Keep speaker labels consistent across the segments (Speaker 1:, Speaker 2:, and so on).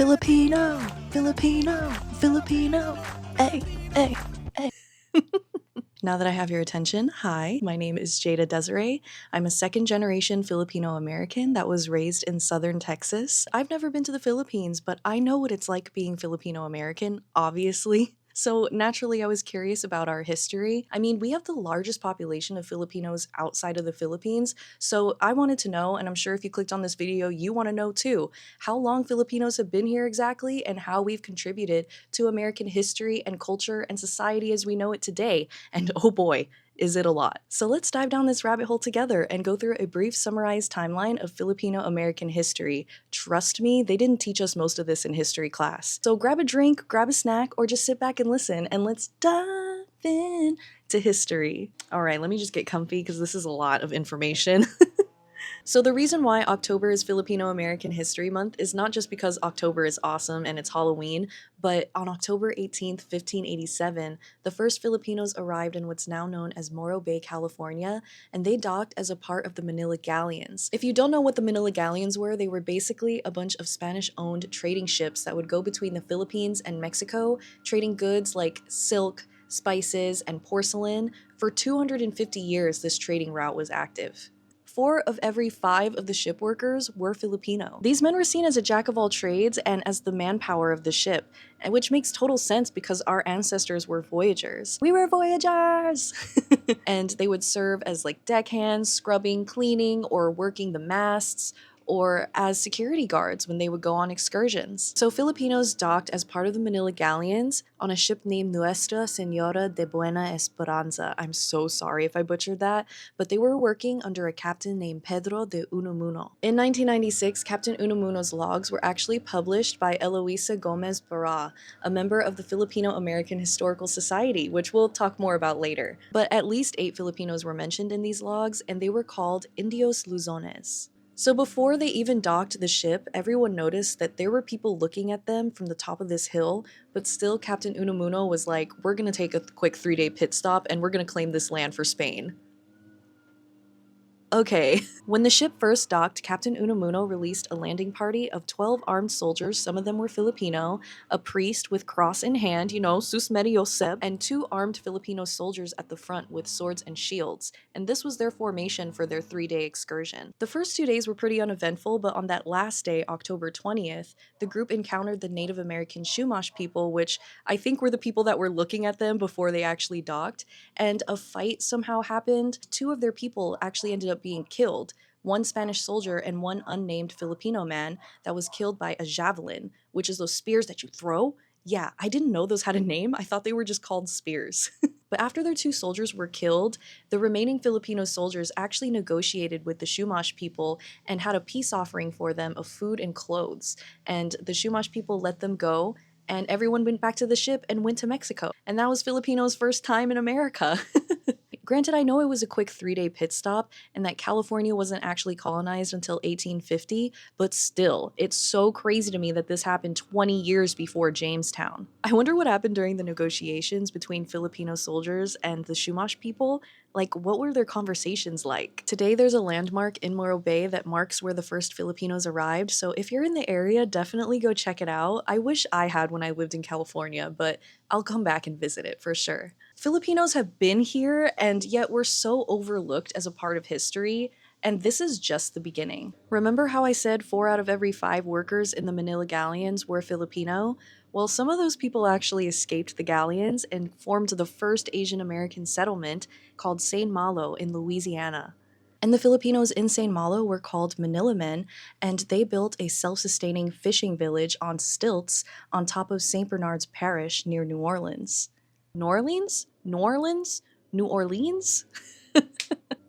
Speaker 1: Filipino, Filipino, Filipino, ay, ay, ay. Now that I have your attention, hi, my name is Jada Desiree. I'm a second-generation Filipino-American that was raised in southern Texas. I've never been to the Philippines, but I know what it's like being Filipino-American, obviously. So naturally, I was curious about our history. I mean, we have the largest population of Filipinos outside of the Philippines, so I wanted to know, and I'm sure if you clicked on this video, you want to know too, how long Filipinos have been here exactly and how we've contributed to American history and culture and society as we know it today. And oh boy, is it a lot. So let's dive down this rabbit hole together and go through a brief summarized timeline of Filipino-American history. Trust me, they didn't teach us most of this in history class. So grab a drink, grab a snack, or just sit back and listen, and let's dive in to history. All right, let me just get comfy because this is a lot of information. So the reason why October is Filipino-American History Month is not just because October is awesome and it's Halloween, but on October 18th, 1587, the first Filipinos arrived in what's now known as Morro Bay, California, and they docked as a part of the Manila Galleons. If you don't know what the Manila Galleons were, they were basically a bunch of Spanish-owned trading ships that would go between the Philippines and Mexico, trading goods like silk, spices, and porcelain. For 250 years, this trading route was active. 4 of every 5 of the ship workers were Filipino. These men were seen as a jack of all trades and as the manpower of the ship, which makes total sense because our ancestors were voyagers. We were voyagers! And they would serve as like deckhands, scrubbing, cleaning, or working the masts, or as security guards when they would go on excursions. So Filipinos docked as part of the Manila Galleons on a ship named Nuestra Señora de Buena Esperanza. I'm so sorry if I butchered that, but they were working under a captain named Pedro de Unamuno. In 1996, Captain Unamuno's logs were actually published by Eloisa Gomez Barra, a member of the Filipino-American Historical Society, which we'll talk more about later. But at least 8 Filipinos were mentioned in these logs, and they were called Indios Luzones. So before they even docked the ship, everyone noticed that there were people looking at them from the top of this hill, but still Captain Unamuno was like, we're gonna take a quick 3-day pit stop and we're gonna claim this land for Spain. Okay. When the ship first docked, Captain Unamuno released a landing party of 12 armed soldiers, some of them were Filipino, a priest with cross in hand, sus medio seb, and 2 armed Filipino soldiers at the front with swords and shields, and this was their formation for their 3-day excursion. The first 2 days were pretty uneventful, but on that last day, October 20th, the group encountered the Native American Chumash people, which I think were the people that were looking at them before they actually docked, and a fight somehow happened. 2 of their people actually ended up being killed, 1 Spanish soldier and 1 unnamed Filipino man that was killed by a javelin, which is those spears that you throw. Yeah, I didn't know those had a name. I thought they were just called spears. But after their 2 soldiers were killed, the remaining Filipino soldiers actually negotiated with the Chumash people and had a peace offering for them of food and clothes. And the Chumash people let them go, and everyone went back to the ship and went to Mexico. And that was Filipinos' first time in America. Granted, I know it was a quick 3-day pit stop and that California wasn't actually colonized until 1850, but still, it's so crazy to me that this happened 20 years before Jamestown. I wonder what happened during the negotiations between Filipino soldiers and the Chumash people. Like, what were their conversations like? Today, there's a landmark in Morro Bay that marks where the first Filipinos arrived, so if you're in the area, definitely go check it out. I wish I had when I lived in California, but I'll come back and visit it for sure. Filipinos have been here, and yet we're so overlooked as a part of history, and this is just the beginning. Remember how I said 4 out of every 5 workers in the Manila Galleons were Filipino? Well, some of those people actually escaped the galleons and formed the first Asian American settlement called St. Malo in Louisiana. And the Filipinos in St. Malo were called Manila men, and they built a self-sustaining fishing village on stilts on top of St. Bernard's Parish near New Orleans. New Orleans? New Orleans? New Orleans?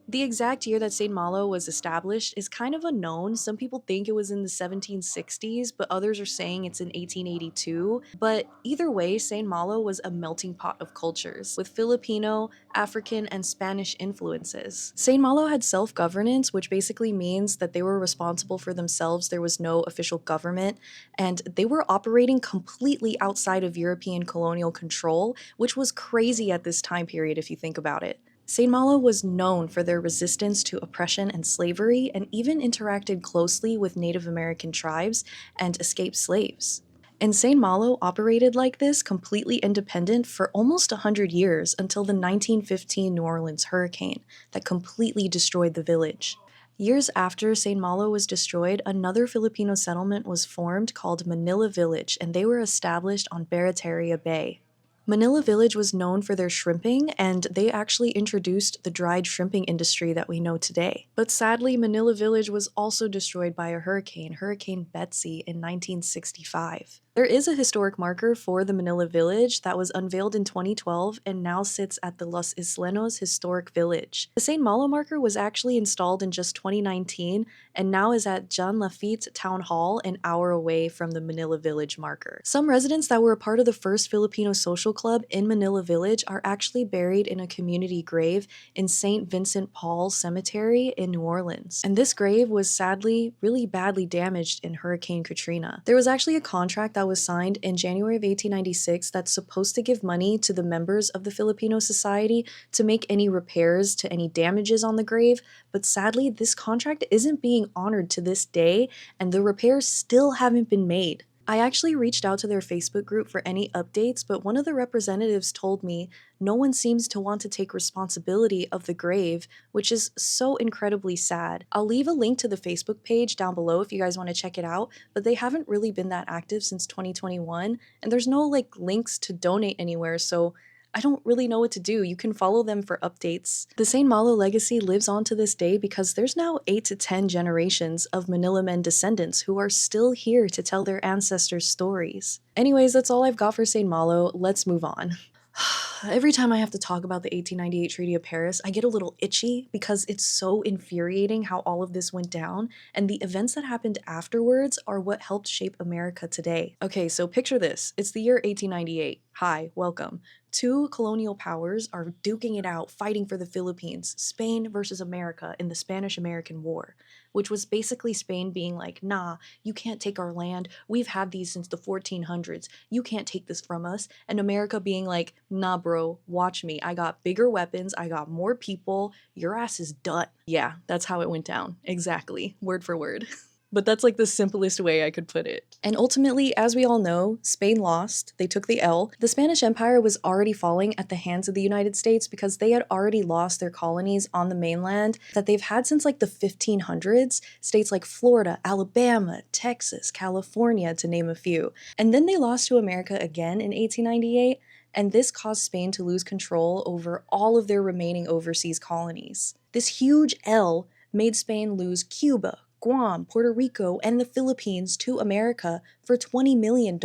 Speaker 1: The exact year that St. Malo was established is kind of unknown. Some people think it was in the 1760s, but others are saying it's in 1882. But either way, St. Malo was a melting pot of cultures, with Filipino, African, and Spanish influences. St. Malo had self-governance, which basically means that they were responsible for themselves. There was no official government, and they were operating completely outside of European colonial control, which was crazy at this time period if you think about it. St. Malo was known for their resistance to oppression and slavery, and even interacted closely with Native American tribes and escaped slaves. And St. Malo operated like this, completely independent, for almost 100 years until the 1915 New Orleans hurricane that completely destroyed the village. Years after St. Malo was destroyed, another Filipino settlement was formed called Manila Village, and they were established on Barataria Bay. Manila Village was known for their shrimping, and they actually introduced the dried shrimping industry that we know today. But sadly, Manila Village was also destroyed by a hurricane, Hurricane Betsy, in 1965. There is a historic marker for the Manila Village that was unveiled in 2012 and now sits at the Los Islenos Historic Village. The St. Malo marker was actually installed in just 2019 and now is at John Lafitte Town Hall, an hour away from the Manila Village marker. Some residents that were a part of the first Filipino social club in Manila Village are actually buried in a community grave in St. Vincent Paul Cemetery in New Orleans. And this grave was sadly really badly damaged in Hurricane Katrina. There was actually a contract that was signed in January of 1896 that's supposed to give money to the members of the Filipino Society to make any repairs to any damages on the grave, but sadly this contract isn't being honored to this day and the repairs still haven't been made. I actually reached out to their Facebook group for any updates, but one of the representatives told me no one seems to want to take responsibility of the grave, which is so incredibly sad. I'll leave a link to the Facebook page down below if you guys want to check it out, but they haven't really been that active since 2021, and there's no links to donate anywhere, so I don't really know what to do. You can follow them for updates. The St. Malo legacy lives on to this day because there's now 8 to 10 generations of Manila Men descendants who are still here to tell their ancestors' stories. Anyways, that's all I've got for St. Malo. Let's move on. Every time I have to talk about the 1898 Treaty of Paris, I get a little itchy because it's so infuriating how all of this went down, and the events that happened afterwards are what helped shape America today. Okay, so picture this. It's the year 1898. Hi, welcome. Two colonial powers are duking it out, fighting for the Philippines, Spain versus America in the Spanish-American War, which was basically Spain being like, nah, you can't take our land, we've had these since the 1400s, you can't take this from us, and America being like, nah bro, watch me, I got bigger weapons, I got more people, your ass is done. Yeah, that's how it went down, exactly, word for word. But that's the simplest way I could put it. And ultimately, as we all know, Spain lost, they took the L. The Spanish Empire was already falling at the hands of the United States because they had already lost their colonies on the mainland that they've had since the 1500s, states like Florida, Alabama, Texas, California, to name a few. And then they lost to America again in 1898, and this caused Spain to lose control over all of their remaining overseas colonies. This huge L made Spain lose Cuba, Guam, Puerto Rico, and the Philippines to America for $20 million.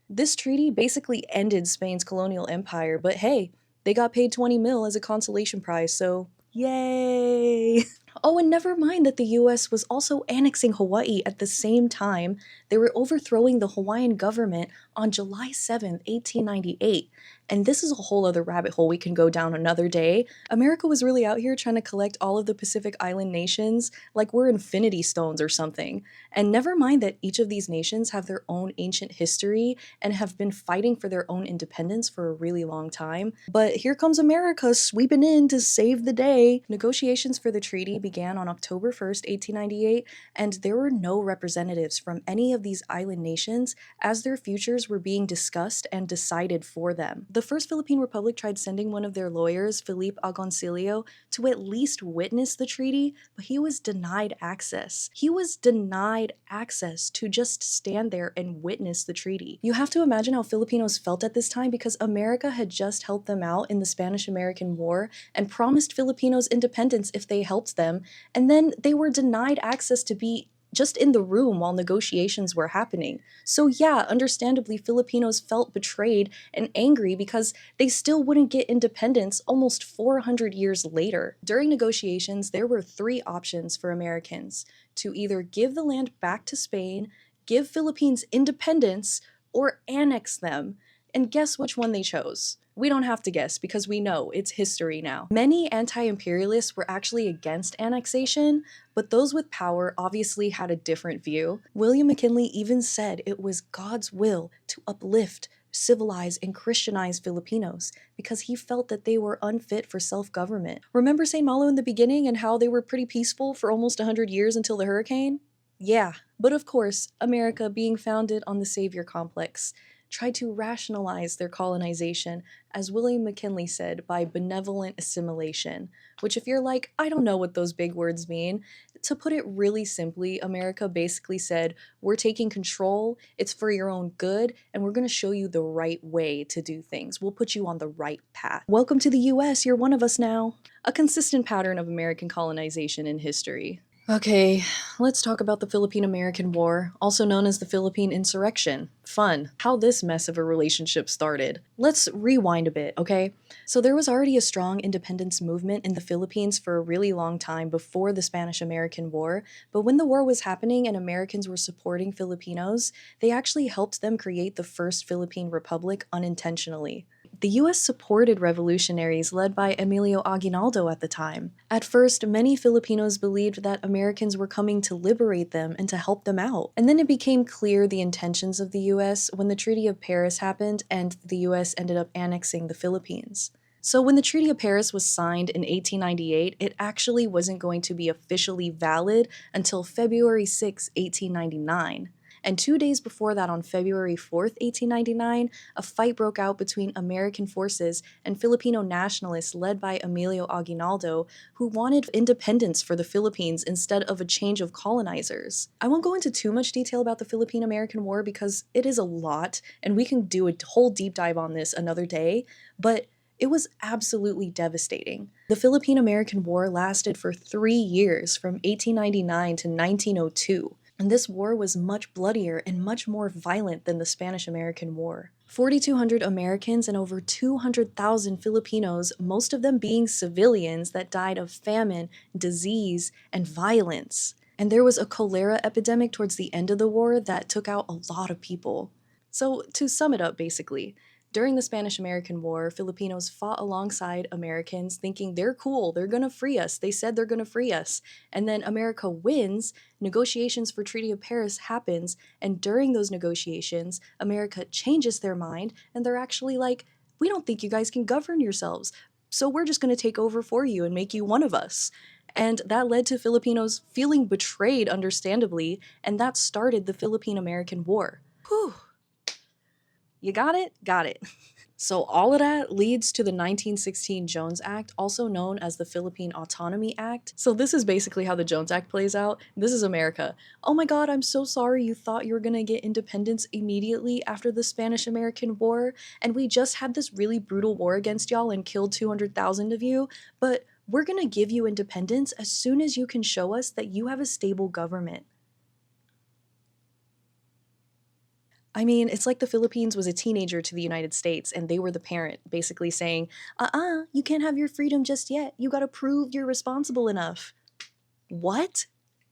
Speaker 1: This treaty basically ended Spain's colonial empire, but hey, they got paid 20 mil as a consolation prize, so yay! Oh, and never mind that the US was also annexing Hawaii at the same time. They were overthrowing the Hawaiian government on July 7th, 1898. And this is a whole other rabbit hole we can go down another day. America was really out here trying to collect all of the Pacific Island nations like we're Infinity Stones or something. And never mind that each of these nations have their own ancient history and have been fighting for their own independence for a really long time. But here comes America sweeping in to save the day. Negotiations for the treaty began on October 1st, 1898, and there were no representatives from any of these island nations as their futures were being discussed and decided for them. The First Philippine Republic tried sending one of their lawyers, Felipe Agoncillo, to at least witness the treaty, but he was denied access. He was denied access to just stand there and witness the treaty. You have to imagine how Filipinos felt at this time because America had just helped them out in the Spanish-American War and promised Filipinos independence if they helped them, and then they were denied access to be just in the room while negotiations were happening. So yeah, understandably, Filipinos felt betrayed and angry because they still wouldn't get independence almost 400 years later. During negotiations, there were 3 options for Americans: to either give the land back to Spain, give Philippines independence, or annex them. And guess which one they chose? We don't have to guess because we know it's history now. Many anti-imperialists were actually against annexation, but those with power obviously had a different view. William McKinley even said it was God's will to uplift civilize and Christianize Filipinos because he felt that they were unfit for self-government. Remember St. Malo in the beginning and how they were pretty peaceful for almost 100 years until the hurricane? Yeah, but of course, America, being founded on the savior complex, tried to rationalize their colonization, as William McKinley said, by benevolent assimilation, which if you're like, I don't know what those big words mean, to put it really simply, America basically said, we're taking control, it's for your own good, and we're going to show you the right way to do things. We'll put you on the right path. Welcome to the US, you're one of us now. A consistent pattern of American colonization in history. Okay, let's talk about the Philippine-American War, also known as the Philippine Insurrection. Fun. How this mess of a relationship started. Let's rewind a bit, okay? So there was already a strong independence movement in the Philippines for a really long time before the Spanish-American War, but when the war was happening and Americans were supporting Filipinos, they actually helped them create the first Philippine Republic unintentionally. The US supported revolutionaries led by Emilio Aguinaldo at the time. At first, many Filipinos believed that Americans were coming to liberate them and to help them out. And then it became clear the intentions of the US when the Treaty of Paris happened and the US ended up annexing the Philippines. So when the Treaty of Paris was signed in 1898, it actually wasn't going to be officially valid until February 6, 1899. And 2 days before that, on February 4th, 1899, a fight broke out between American forces and Filipino nationalists led by Emilio Aguinaldo, who wanted independence for the Philippines instead of a change of colonizers. I won't go into too much detail about the Philippine-American War because it is a lot, and we can do a whole deep dive on this another day, but it was absolutely devastating. The Philippine-American War lasted for 3 years, from 1899 to 1902. And this war was much bloodier and much more violent than the Spanish-American War. 4,200 Americans and over 200,000 Filipinos, most of them being civilians that died of famine, disease, and violence. And there was a cholera epidemic towards the end of the war that took out a lot of people. So to sum it up basically, during the Spanish-American War, Filipinos fought alongside Americans thinking they're cool, they're gonna free us, they said they're gonna free us. And then America wins, negotiations for Treaty of Paris happens, and during those negotiations, America changes their mind, and they're actually like, we don't think you guys can govern yourselves, so we're just gonna take over for you and make you one of us. And that led to Filipinos feeling betrayed, understandably, and that started the Philippine-American War. Whew. You got it? Got it. So all of that leads to the 1916 Jones Act, also known as the Philippine Autonomy Act. So this is basically how the Jones Act plays out. This is America. Oh my god, I'm so sorry you thought you were gonna get independence immediately after the Spanish-American War, and we just had this really brutal war against y'all and killed 200,000 of you, but we're gonna give you independence as soon as you can show us that you have a stable government. I mean, it's like the Philippines was a teenager to the United States and they were the parent, basically saying, you can't have your freedom just yet. You gotta prove you're responsible enough. What?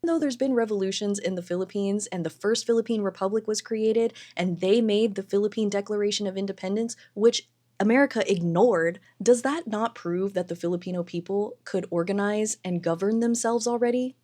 Speaker 1: Even though there's been revolutions in the Philippines and the first Philippine Republic was created and they made the Philippine Declaration of Independence, which America ignored, does that not prove that the Filipino people could organize and govern themselves already?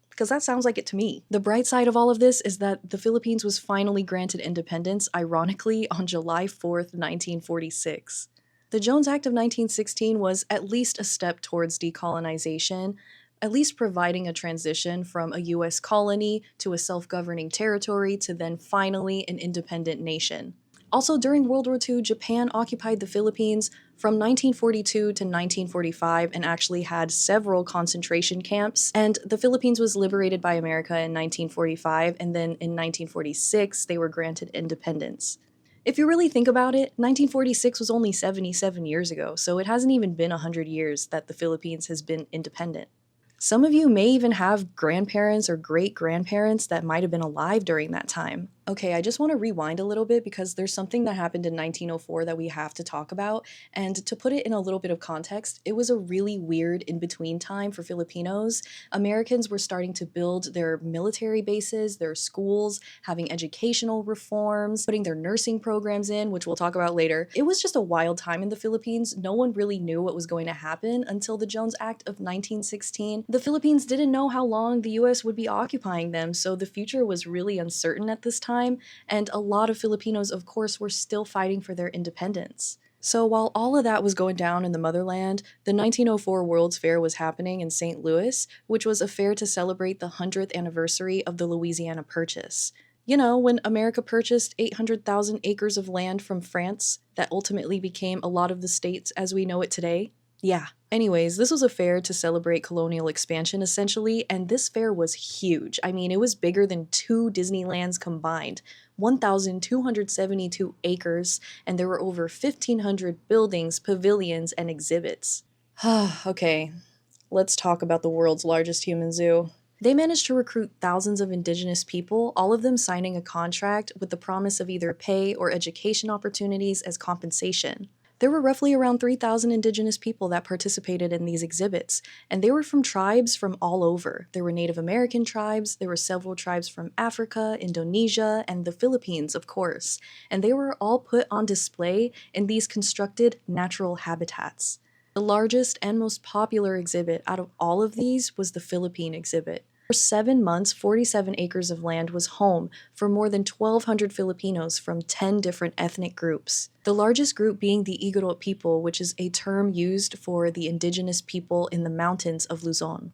Speaker 1: Because that sounds like it to me. The bright side of all of this is that the Philippines was finally granted independence, ironically, on July 4th, 1946. The Jones Act of 1916 was at least a step towards decolonization, at least providing a transition from a US colony to a self-governing territory to then finally an independent nation. Also, during World War II, Japan occupied the Philippines from 1942 to 1945 and actually had several concentration camps. And the Philippines was liberated by America in 1945, and then in 1946, they were granted independence. If you really think about it, 1946 was only 77 years ago, so it hasn't even been 100 years that the Philippines has been independent. Some of you may even have grandparents or great-grandparents that might have been alive during that time. Okay, I just want to rewind a little bit because there's something that happened in 1904 that we have to talk about, and to put it in a little bit of context, it was a really weird in-between time for Filipinos. Americans were starting to build their military bases, their schools, having educational reforms, putting their nursing programs in, which we'll talk about later. It was just a wild time in the Philippines. No one really knew what was going to happen until the Jones Act of 1916. The Philippines didn't know how long the US would be occupying them, so the future was really uncertain at this time. time, and a lot of Filipinos, of course, were still fighting for their independence. So while all of that was going down in the motherland, the 1904 World's Fair was happening in St. Louis, which was a fair to celebrate the 100th anniversary of the Louisiana Purchase. You know, when America purchased 800,000 acres of land from France that ultimately became a lot of the states as we know it today? Yeah. Anyways, this was a fair to celebrate colonial expansion essentially, and this fair was huge. I mean, it was bigger than 2 Disneylands combined, 1,272 acres, and there were over 1,500 buildings, pavilions, and exhibits. Okay, let's talk about the world's largest human zoo. They managed to recruit thousands of indigenous people, all of them signing a contract with the promise of either pay or education opportunities as compensation. There were roughly around 3,000 indigenous people that participated in these exhibits, and they were from tribes from all over. There were Native American tribes, there were several tribes from Africa, Indonesia, and the Philippines, of course, and they were all put on display in these constructed natural habitats. The largest and most popular exhibit out of all of these was the Philippine exhibit. For 7 months, 47 acres of land was home for more than 1,200 Filipinos from 10 different ethnic groups. The largest group being the Igorot people, which is a term used for the indigenous people in the mountains of Luzon.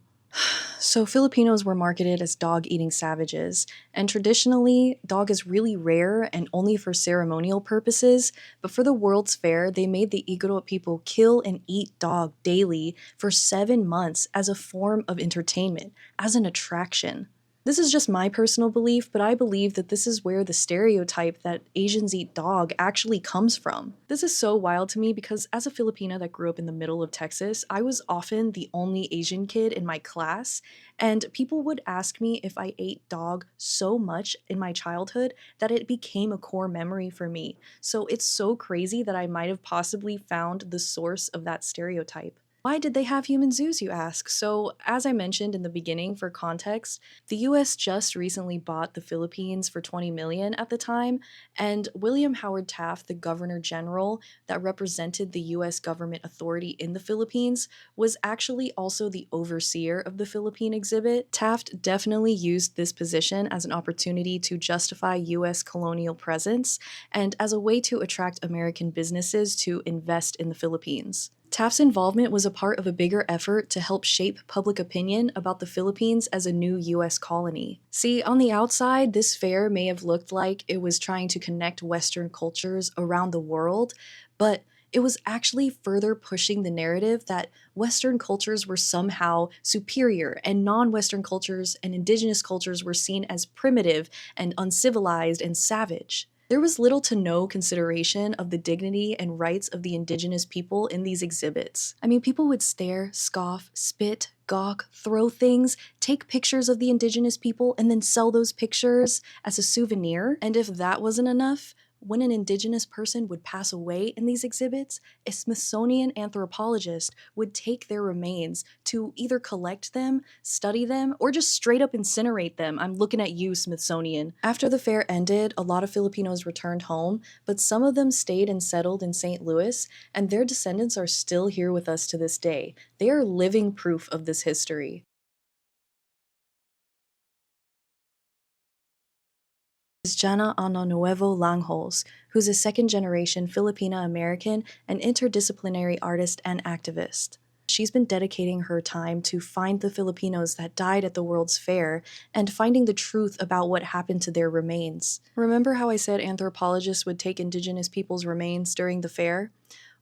Speaker 1: So Filipinos were marketed as dog-eating savages, and traditionally, dog is really rare and only for ceremonial purposes, but for the World's Fair, they made the Igorot people kill and eat dog daily for 7 months as a form of entertainment, as an attraction. This is just my personal belief, but I believe that this is where the stereotype that Asians eat dog actually comes from. This is so wild to me because as a Filipina that grew up in the middle of Texas, I was often the only Asian kid in my class, and people would ask me if I ate dog so much in my childhood that it became a core memory for me. So it's so crazy that I might have possibly found the source of that stereotype. Why did they have human zoos, you ask? So, as I mentioned in the beginning, for context, the US just recently bought the Philippines for $20 million at the time, and William Howard Taft, the Governor General that represented the US government authority in the Philippines, was actually also the overseer of the Philippine exhibit. Taft definitely used this position as an opportunity to justify US colonial presence and as a way to attract American businesses to invest in the Philippines. Taft's involvement was a part of a bigger effort to help shape public opinion about the Philippines as a new US colony. See, on the outside, this fair may have looked like it was trying to connect Western cultures around the world, but it was actually further pushing the narrative that Western cultures were somehow superior and non-Western cultures and indigenous cultures were seen as primitive and uncivilized and savage. There was little to no consideration of the dignity and rights of the indigenous people in these exhibits. I mean, people would stare, scoff, spit, gawk, throw things, take pictures of the indigenous people, and then sell those pictures as a souvenir. And if that wasn't enough, when an indigenous person would pass away in these exhibits, a Smithsonian anthropologist would take their remains to either collect them, study them, or just straight up incinerate them. I'm looking at you, Smithsonian. After the fair ended, a lot of Filipinos returned home, but some of them stayed and settled in St. Louis, and their descendants are still here with us to this day. They are living proof of this history. Is Jana Ano Nuevo Langholz, who's a second-generation Filipino-American and interdisciplinary artist and activist. She's been dedicating her time to find the Filipinos that died at the World's Fair and finding the truth about what happened to their remains. Remember how I said anthropologists would take indigenous people's remains during the fair?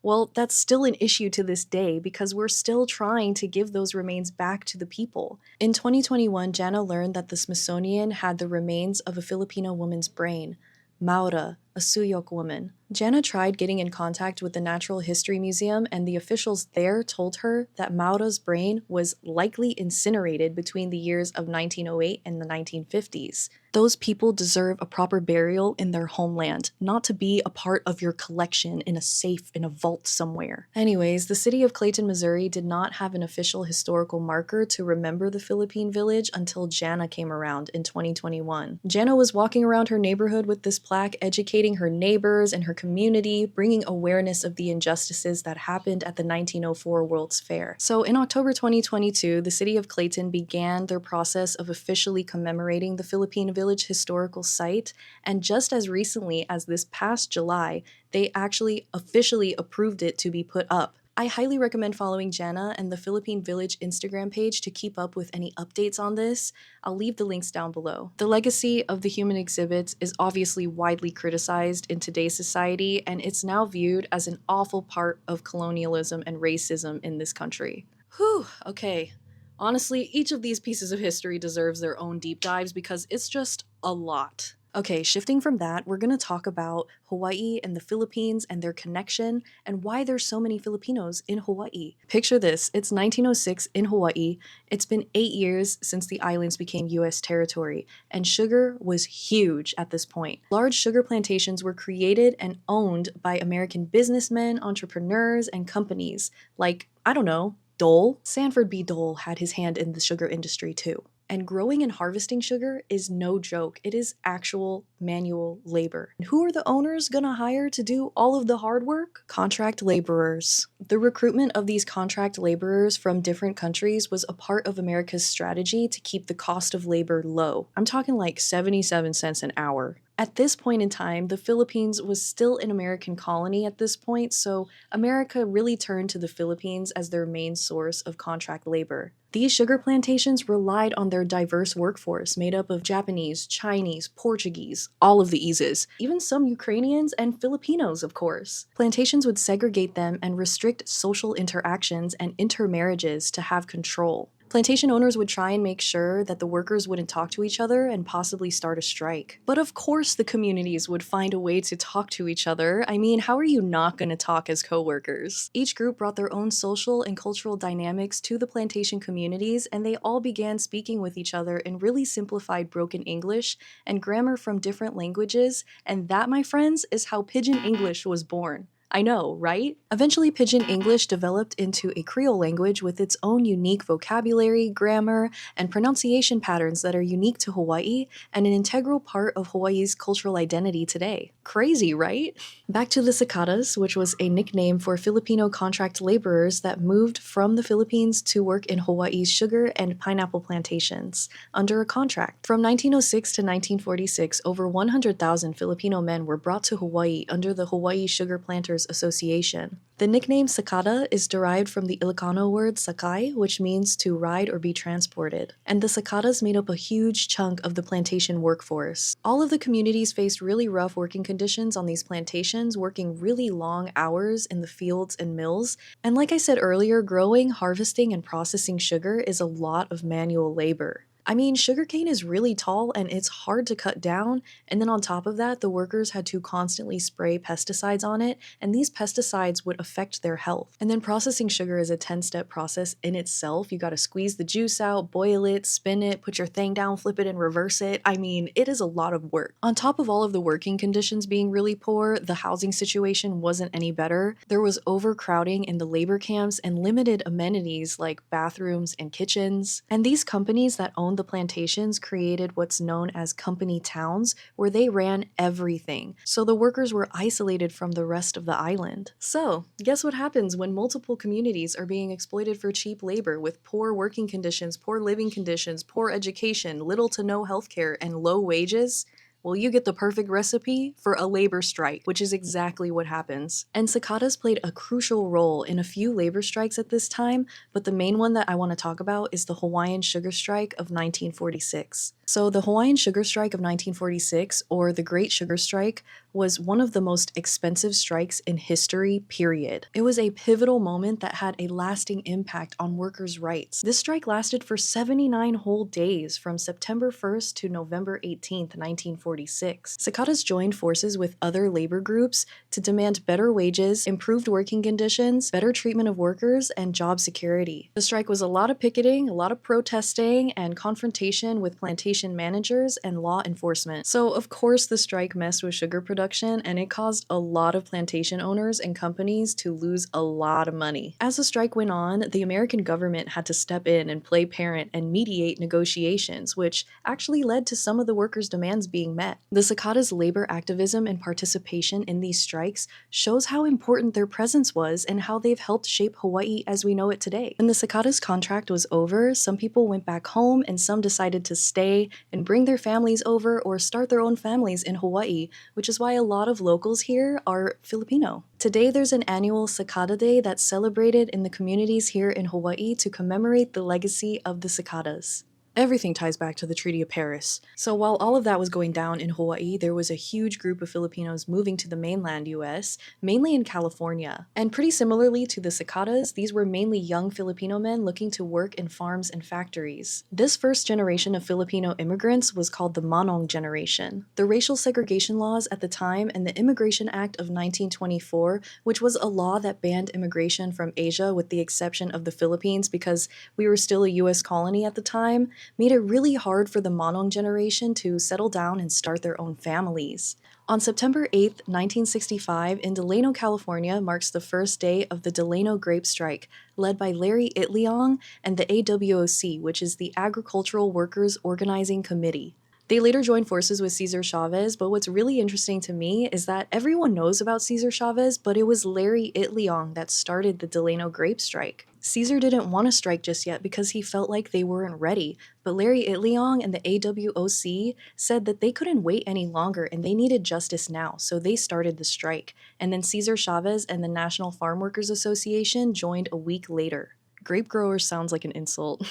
Speaker 1: Well, that's still an issue to this day because we're still trying to give those remains back to the people. In 2021, Jana learned that the Smithsonian had the remains of a Filipino woman's brain, Maura, a Suyok woman. Jana tried getting in contact with the Natural History Museum, and the officials there told her that Maura's brain was likely incinerated between the years of 1908 and the 1950s. Those people deserve a proper burial in their homeland, not to be a part of your collection in a safe in a vault somewhere. Anyways, the city of Clayton, Missouri did not have an official historical marker to remember the Philippine village until Jana came around in 2021. Jana was walking around her neighborhood with this plaque, educating her neighbors and her community, bringing awareness of the injustices that happened at the 1904 World's Fair. So in October 2022, the city of Clayton began their process of officially commemorating the Philippine village Village historical site, and just as recently as this past July, they actually officially approved it to be put up. I highly recommend following Jana and the Philippine Village Instagram page to keep up with any updates on this. I'll leave the links down below. The legacy of the human exhibits is obviously widely criticized in today's society, and it's now viewed as an awful part of colonialism and racism in this country. Whew, okay. Honestly, each of these pieces of history deserves their own deep dives because it's just a lot. Okay, shifting from that, we're going to talk about Hawaii and the Philippines and their connection and why there's so many Filipinos in Hawaii. Picture this, it's 1906 in Hawaii. It's been 8 years since the islands became US territory, and sugar was huge at this point. Large sugar plantations were created and owned by American businessmen, entrepreneurs, and companies like, I don't know, Dole. Sanford B. Dole had his hand in the sugar industry too. And growing and harvesting sugar is no joke. It is actual manual labor. And who are the owners gonna hire to do all of the hard work? Contract laborers. The recruitment of these contract laborers from different countries was a part of America's strategy to keep the cost of labor low. I'm talking like 77 cents an hour. At this point in time, the Philippines was still an American colony at this point, so America really turned to the Philippines as their main source of contract labor. These sugar plantations relied on their diverse workforce made up of Japanese, Chinese, Portuguese, all of the Eases, even some Ukrainians and Filipinos, of course. Plantations would segregate them and restrict social interactions and intermarriages to have control. Plantation owners would try and make sure that the workers wouldn't talk to each other and possibly start a strike. But of course the communities would find a way to talk to each other. I mean, how are you not going to talk as co-workers? Each group brought their own social and cultural dynamics to the plantation communities, and they all began speaking with each other in really simplified broken English and grammar from different languages, and that, my friends, is how Pidgin English was born. I know, right? Eventually, Pidgin English developed into a Creole language with its own unique vocabulary, grammar, and pronunciation patterns that are unique to Hawaii and an integral part of Hawaii's cultural identity today. Crazy, right? Back to the Sakadas, which was a nickname for Filipino contract laborers that moved from the Philippines to work in Hawaii's sugar and pineapple plantations under a contract. From 1906 to 1946, over 100,000 Filipino men were brought to Hawaii under the Hawaii Sugar Planters Association. The nickname Sakada is derived from the Ilocano word sakay, which means to ride or be transported. And the Sakadas made up a huge chunk of the plantation workforce. All of the communities faced really rough working conditions on these plantations, working really long hours in the fields and mills. And like I said earlier, growing, harvesting, and processing sugar is a lot of manual labor. I mean, sugarcane is really tall and it's hard to cut down, and then on top of that, the workers had to constantly spray pesticides on it, and these pesticides would affect their health. And then processing sugar is a 10-step process in itself. You gotta squeeze the juice out, boil it, spin it, put your thing down, flip it and reverse it. I mean, it is a lot of work. On top of all of the working conditions being really poor, the housing situation wasn't any better. There was overcrowding in the labor camps and limited amenities like bathrooms and kitchens. And these companies that owned the plantations created what's known as company towns, where they ran everything, so the workers were isolated from the rest of the island. So, guess what happens when multiple communities are being exploited for cheap labor with poor working conditions, poor living conditions, poor education, little to no healthcare, and low wages? Well, you get the perfect recipe for a labor strike, which is exactly what happens. And Sakadas played a crucial role in a few labor strikes at this time, but the main one that I want to talk about is the Hawaiian Sugar Strike of 1946. So the Hawaiian Sugar Strike of 1946, or the Great Sugar Strike, was one of the most expensive strikes in history, period. It was a pivotal moment that had a lasting impact on workers' rights. This strike lasted for 79 whole days, from September 1st to November 18th, 1946. Sakadas joined forces with other labor groups to demand better wages, improved working conditions, better treatment of workers, and job security. The strike was a lot of picketing, a lot of protesting, and confrontation with plantation managers and law enforcement. So of course the strike messed with sugar production, and it caused a lot of plantation owners and companies to lose a lot of money. As the strike went on, the American government had to step in and play parent and mediate negotiations, which actually led to some of the workers' demands being met. The Sakadas' labor activism and participation in these strikes shows how important their presence was and how they've helped shape Hawaii as we know it today. When the Sakadas contract was over, some people went back home and some decided to stay stay and bring their families over or start their own families in Hawaii, which is why a lot of locals here are Filipino. Today, there's an annual Sakada Day that's celebrated in the communities here in Hawaii to commemorate the legacy of the Sakadas. Everything ties back to the Treaty of Paris. So while all of that was going down in Hawaii, there was a huge group of Filipinos moving to the mainland US, mainly in California. And pretty similarly to the Sakadas, these were mainly young Filipino men looking to work in farms and factories. This first generation of Filipino immigrants was called the Manong generation. The racial segregation laws at the time and the Immigration Act of 1924, which was a law that banned immigration from Asia with the exception of the Philippines because we were still a US colony at the time, made it really hard for the Manong generation to settle down and start their own families. On September 8, 1965, in Delano, California, marks the first day of the Delano Grape Strike, led by Larry Itliong and the AWOC, which is the Agricultural Workers Organizing Committee. They later joined forces with Cesar Chavez, but what's really interesting to me is that everyone knows about Cesar Chavez, but it was Larry Itliong that started the Delano Grape Strike. Cesar didn't want to strike just yet because he felt like they weren't ready, but Larry Itliong and the AWOC said that they couldn't wait any longer and they needed justice now, so they started the strike. And then Cesar Chavez and the National Farm Workers Association joined a week later. Grape grower sounds like an insult.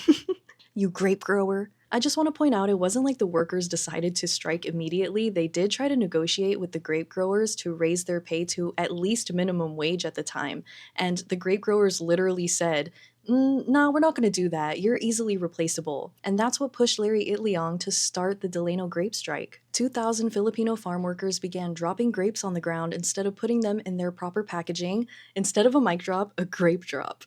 Speaker 1: You grape grower. I just want to point out it wasn't like the workers decided to strike immediately. They did try to negotiate with the grape growers to raise their pay to at least minimum wage at the time. And the grape growers literally said, "No, we're not going to do that. You're easily replaceable." And that's what pushed Larry Itliong to start the Delano Grape Strike. 2,000 Filipino farm workers began dropping grapes on the ground instead of putting them in their proper packaging. Instead of a mic drop, a grape drop.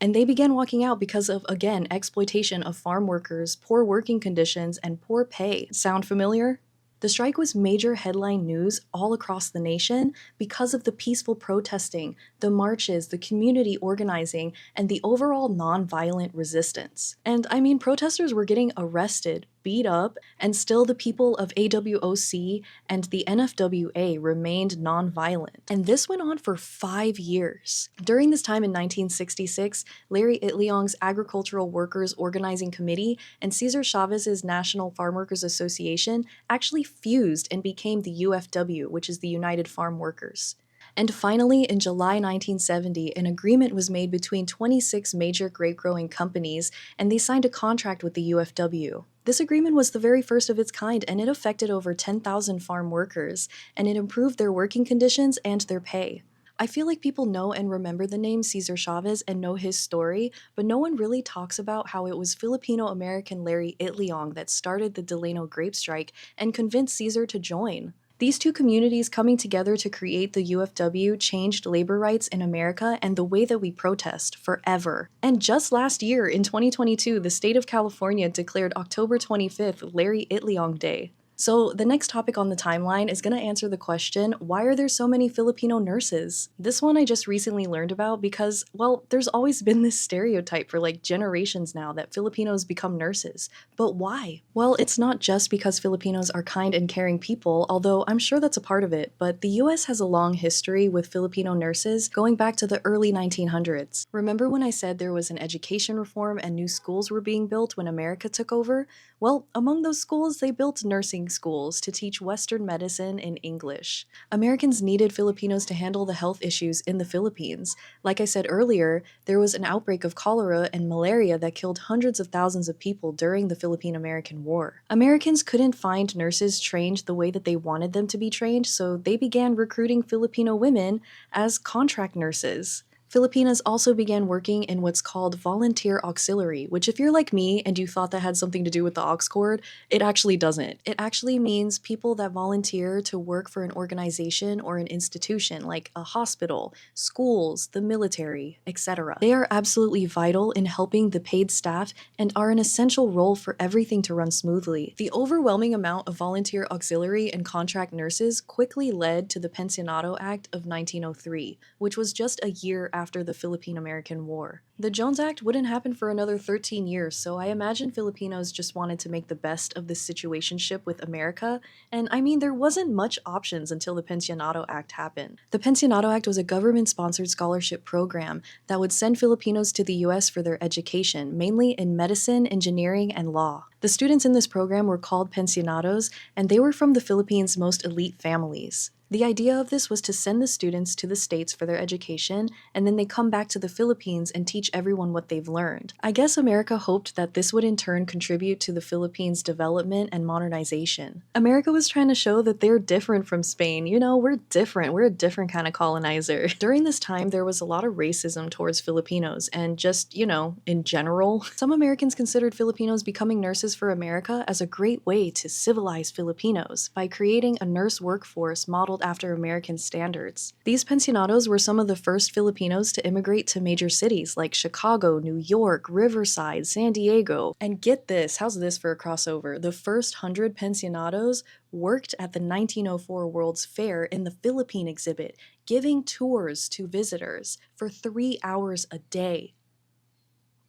Speaker 1: And they began walking out because of, again, exploitation of farm workers, poor working conditions, and poor pay. Sound familiar? The strike was major headline news all across the nation because of the peaceful protesting, the marches, the community organizing, and the overall non-violent resistance. And I mean, protesters were getting arrested, beat up, and still the people of AWOC and the NFWA remained non-violent. And this went on for 5 years. During this time in 1966, Larry Itliong's Agricultural Workers Organizing Committee and Cesar Chavez's National Farm Workers Association actually fused and became the UFW, which is the United Farm Workers. And finally, in July 1970, an agreement was made between 26 major grape-growing companies, and they signed a contract with the UFW. This agreement was the very first of its kind, and it affected over 10,000 farm workers, and it improved their working conditions and their pay. I feel like people know and remember the name Cesar Chavez and know his story, but no one really talks about how it was Filipino-American Larry Itliong that started the Delano Grape Strike and convinced Cesar to join. These two communities coming together to create the UFW changed labor rights in America and the way that we protest forever. And just last year, in 2022, the state of California declared October 25th Larry Itliong Day. So the next topic on the timeline is going to answer the question, why are there so many Filipino nurses? This one I just recently learned about because, well, there's always been this stereotype for like generations now that Filipinos become nurses. But why? Well, it's not just because Filipinos are kind and caring people, although I'm sure that's a part of it, but the US has a long history with Filipino nurses going back to the early 1900s. Remember when I said there was an education reform and new schools were being built when America took over? Well, among those schools, they built nursing schools to teach Western medicine in English. Americans needed Filipinos to handle the health issues in the Philippines. Like I said earlier, there was an outbreak of cholera and malaria that killed hundreds of thousands of people during the Philippine-American War. Americans couldn't find nurses trained the way that they wanted them to be trained, so they began recruiting Filipino women as contract nurses. Filipinas also began working in what's called volunteer auxiliary, which if you're like me and you thought that had something to do with the aux cord, it actually doesn't. It actually means people that volunteer to work for an organization or an institution like a hospital, schools, the military, etc. They are absolutely vital in helping the paid staff and are an essential role for everything to run smoothly. The overwhelming amount of volunteer auxiliary and contract nurses quickly led to the Pensionado Act of 1903, which was just a year after after the Philippine-American War. The Jones Act wouldn't happen for another 13 years, so I imagine Filipinos just wanted to make the best of this situationship with America, and I mean there wasn't much options until the Pensionado Act happened. The Pensionado Act was a government-sponsored scholarship program that would send Filipinos to the US for their education, mainly in medicine, engineering, and law. The students in this program were called pensionados, and they were from the Philippines' most elite families. The idea of this was to send the students to the States for their education, and then they come back to the Philippines and teach everyone what they've learned. I guess America hoped that this would in turn contribute to the Philippines' development and modernization. America was trying to show that they're different from Spain. You know, we're different. We're a different kind of colonizer. During this time, there was a lot of racism towards Filipinos, and just, you know, in general. Some Americans considered Filipinos becoming nurses for America as a great way to civilize Filipinos by creating a nurse workforce modeled after American standards. These pensionados were some of the first Filipinos to immigrate to major cities like Chicago, New York, Riverside, San Diego. And get this, how's this for a crossover? The first 100 pensionados worked at the 1904 World's Fair in the Philippine exhibit, giving tours to visitors for 3 hours a day.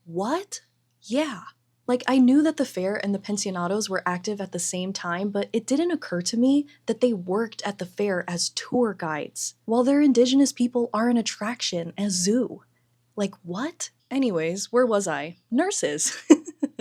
Speaker 1: What? Yeah. Like, I knew that the fair and the pensionados were active at the same time, but it didn't occur to me that they worked at the fair as tour guides, while their indigenous people are an attraction, a zoo. Like, what? Anyways, where was I? Nurses!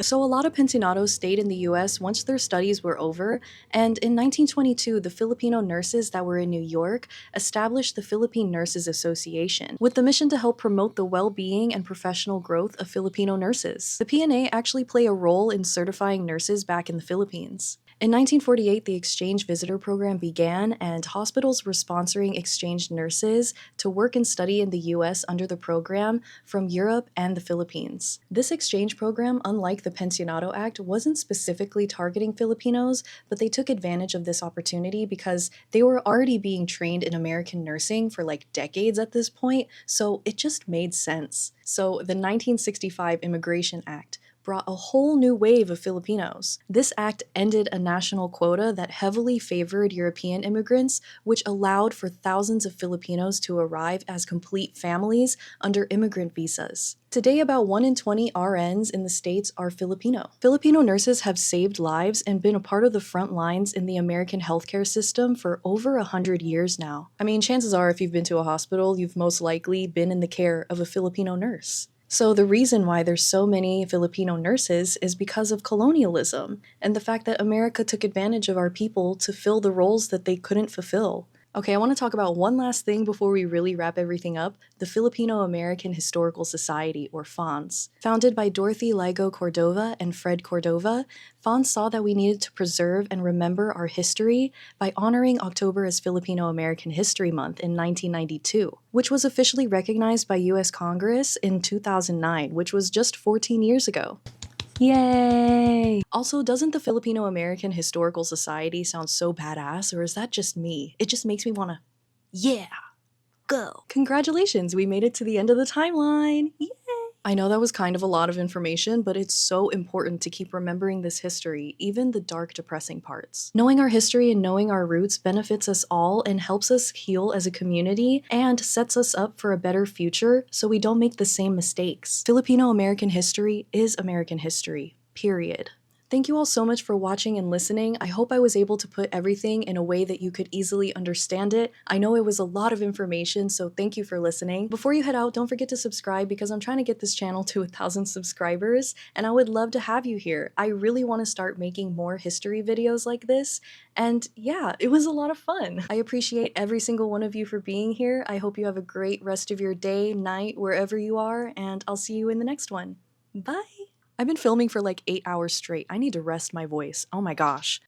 Speaker 1: So a lot of pensionados stayed in the US once their studies were over, and in 1922, the Filipino nurses that were in New York established the Philippine Nurses Association, with the mission to help promote the well-being and professional growth of Filipino nurses. The PNA actually play a role in certifying nurses back in the Philippines. In 1948, the exchange visitor program began, and hospitals were sponsoring exchange nurses to work and study in the US under the program from Europe and the Philippines. This exchange program, unlike the Pensionado Act, wasn't specifically targeting Filipinos, but they took advantage of this opportunity because they were already being trained in American nursing for like decades at this point, so it just made sense. So the 1965 Immigration Act brought a whole new wave of Filipinos. This act ended a national quota that heavily favored European immigrants, which allowed for thousands of Filipinos to arrive as complete families under immigrant visas. Today, about 1 in 20 RNs in the States are Filipino. Filipino nurses have saved lives and been a part of the front lines in the American healthcare system for over 100 years now. I mean, chances are if you've been to a hospital, you've most likely been in the care of a Filipino nurse. So the reason why there's so many Filipino nurses is because of colonialism and the fact that America took advantage of our people to fill the roles that they couldn't fulfill. Okay, I want to talk about one last thing before we really wrap everything up, the Filipino-American Historical Society, or FANS. Founded by Dorothy Ligo Cordova and Fred Cordova, FANS saw that we needed to preserve and remember our history by honoring October as Filipino-American History Month in 1992, which was officially recognized by US Congress in 2009, which was just 14 years ago. Yay! Also, doesn't the Filipino-American Historical Society sound so badass, or is that just me? It just makes me wanna, yeah, go. Congratulations, we made it to the end of the timeline! Yay! I know that was kind of a lot of information, but it's so important to keep remembering this history, even the dark, depressing parts. Knowing our history and knowing our roots benefits us all and helps us heal as a community and sets us up for a better future so we don't make the same mistakes. Filipino-American history is American history, period. Thank you all so much for watching and listening. I hope I was able to put everything in a way that you could easily understand it. I know it was a lot of information, so thank you for listening. Before you head out, don't forget to subscribe because I'm trying to get this channel to 1,000 subscribers, and I would love to have you here. I really want to start making more history videos like this, and yeah, it was a lot of fun. I appreciate every single one of you for being here. I hope you have a great rest of your day, night, wherever you are, and I'll see you in the next one. Bye! I've been filming for like 8 hours straight. I need to rest my voice. Oh my gosh.